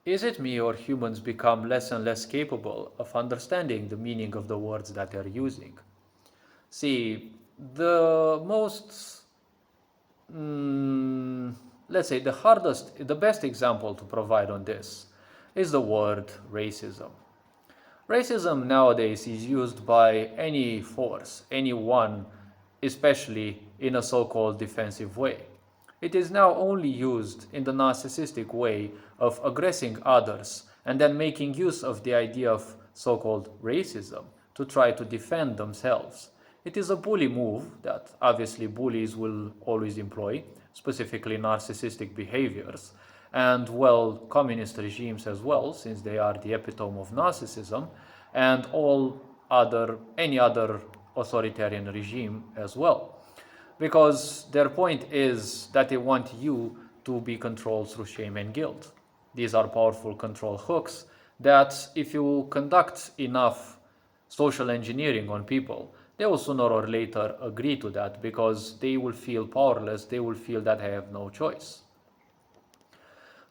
Is it me or humans become less and less capable of understanding the meaning of the words that they're using? See, the most, mm, let's say, the best example to provide on this is the word racism. Racism nowadays is used by any force, anyone, especially in a so called defensive way. It is now only used in the narcissistic way of aggressing others and then making use of the idea of so called racism to try to defend themselves. It is a bully move that obviously bullies will always employ, specifically narcissistic behaviors, and well, communist regimes as well, since they are the epitome of narcissism, and any other authoritarian regime as well. Because their point is that they want you to be controlled through shame and guilt. These are powerful control hooks that, if you conduct enough social engineering on people, they will sooner or later agree to that because they will feel powerless, they will feel that they have no choice.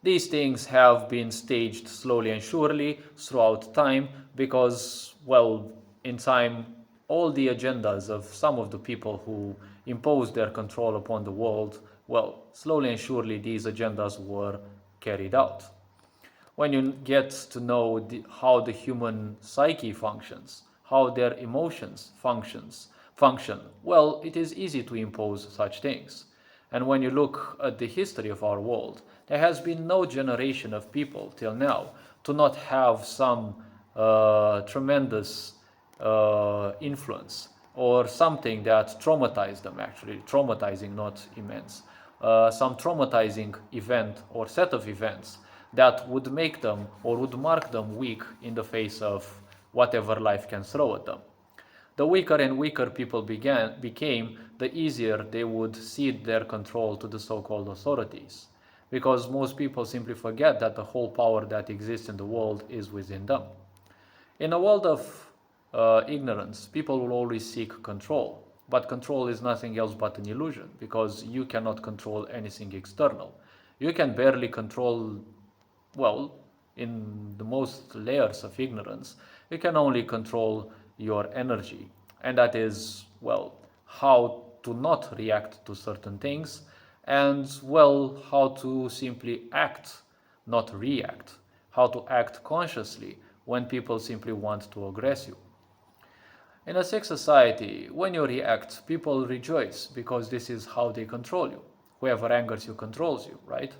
These things have been staged slowly and surely throughout time because, well, in time, all the agendas of some of the people who imposed their control upon the world, well, slowly and surely these agendas were carried out. When you get to know how the human psyche functions, how their emotions function, well, it is easy to impose such things. And when you look at the history of our world, there has been no generation of people till now to not have some tremendous influence or something that traumatized them, actually traumatizing, not immense, some traumatizing event or set of events that would make them or would mark them weak in the face of whatever life can throw at them. The weaker and weaker people became, the easier they would cede their control to the so-called authorities. Because most people simply forget that the whole power that exists in the world is within them. In a world of ignorance, people will always seek control. But control is nothing else but an illusion because you cannot control anything external. You can barely control, well, in the most layers of ignorance, you can only control your energy. And that is, well, how to not react to certain things and, well, how to simply act, not react. How to act consciously when people simply want to aggress you. In a sick society, when you react, people rejoice because this is how they control you. Whoever angers you controls you, right?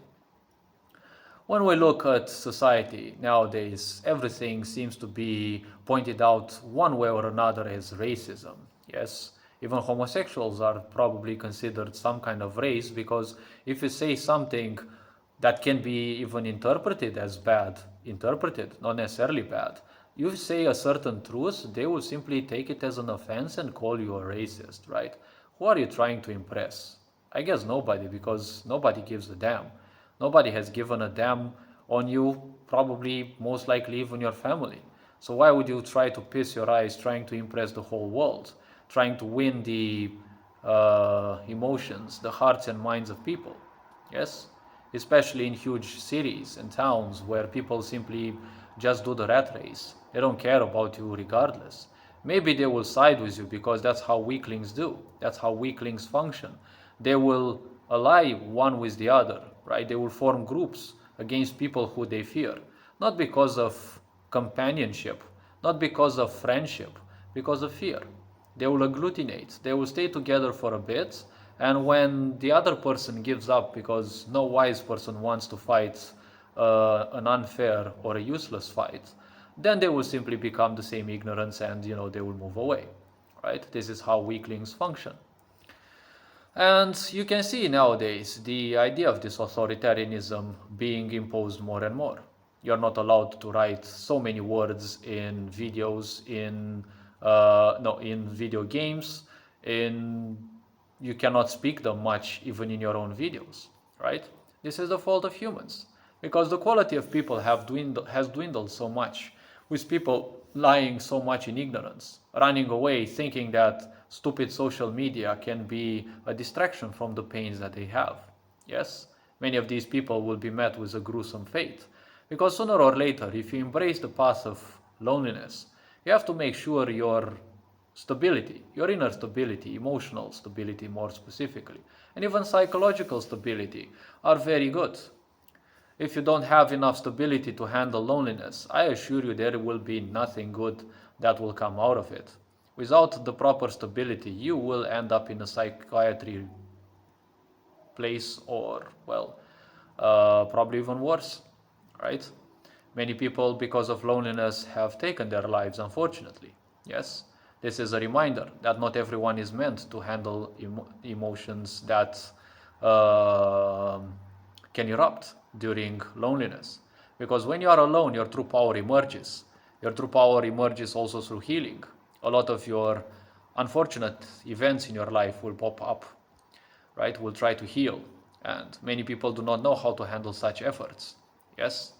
When we look at society nowadays, everything seems to be pointed out one way or another as racism. Yes, even homosexuals are probably considered some kind of race because if you say something that can be even interpreted as bad, interpreted, not necessarily bad, you say a certain truth, they will simply take it as an offense and call you a racist, right? Who are you trying to impress? I guess nobody, because nobody gives a damn. Nobody has given a damn on you, probably most likely even your family. So why would you try to piss your eyes trying to impress the whole world, trying to win the emotions, the hearts and minds of people? Yes? Especially in huge cities and towns where people simply just do the rat race. They don't care about you regardless. Maybe they will side with you because that's how weaklings do. That's how weaklings function. They will ally one with the other, right? They will form groups against people who they fear. Not because of companionship, not because of friendship, because of fear. They will agglutinate. They will stay together for a bit, and when the other person gives up because no wise person wants to fight an unfair or a useless fight, then they will simply become the same ignorance and they will move away. Right? This is how weaklings function. And you can see nowadays the idea of this authoritarianism being imposed more and more. You're not allowed to write so many words in videos, in video games, in you cannot speak them much even in your own videos, right? This is the fault of humans because the quality of people has dwindled so much, with people lying so much in ignorance, running away thinking that stupid social media can be a distraction from the pains that they have. Yes, many of these people will be met with a gruesome fate Because sooner or later, if you embrace the path of loneliness, you have to make sure your stability, your inner stability, emotional stability more specifically, and even psychological stability are very good. If you don't have enough stability to handle loneliness, I assure you there will be nothing good that will come out of it. Without the proper stability, you will end up in a psychiatry place or, well, probably even worse, right? Many people, because of loneliness, have taken their lives, unfortunately. Yes, this is a reminder that not everyone is meant to handle emotions that uh, can erupt during loneliness. Because when you are alone, your true power emerges. Your true power emerges also through healing. A lot of your unfortunate events in your life will pop up, right? Will try to heal. And many people do not know how to handle such efforts. Yes?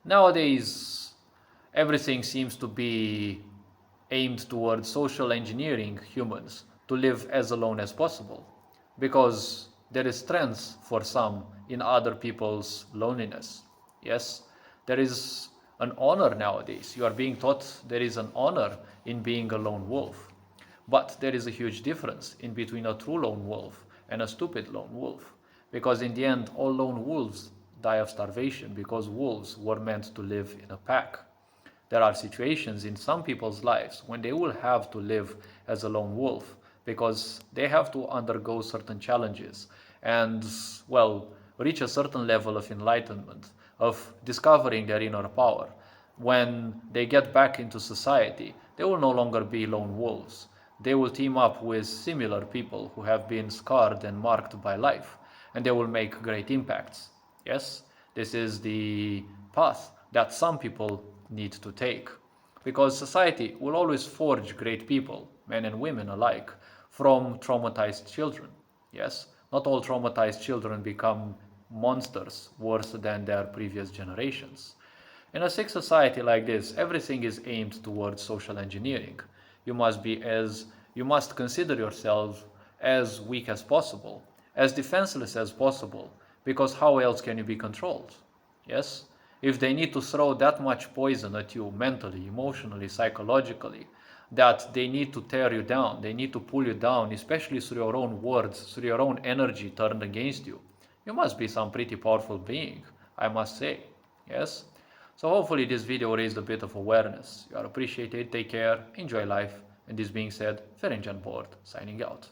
Nowadays, everything seems to be aimed towards social engineering humans to live as alone as possible because there is strength for some in other people's loneliness. Yes, there is an honor nowadays. You are being taught there is an honor in being a lone wolf. But there is a huge difference in between a true lone wolf and a stupid lone wolf. Because in the end, all lone wolves die of starvation because wolves were meant to live in a pack. There are situations in some people's lives when they will have to live as a lone wolf because they have to undergo certain challenges and, well, reach a certain level of enlightenment, of discovering their inner power. When they get back into society, they will no longer be lone wolves. They will team up with similar people who have been scarred and marked by life, and they will make great impacts. Yes, this is the path that some people need to take. Because society will always forge great people, men and women alike, from traumatized children. Yes, not all traumatized children become monsters worse than their previous generations. In a sick society like this, everything is aimed towards social engineering. You must be as you must consider yourself as weak as possible, as defenseless as possible, because how else can you be controlled? Yes? If they need to throw that much poison at you mentally, emotionally, psychologically, that they need to tear you down, they need to pull you down, especially through your own words, through your own energy turned against you, you must be some pretty powerful being, I must say. Yes? So hopefully this video raised a bit of awareness. You are appreciated, take care, enjoy life, and this being said, Ferenc Board signing out.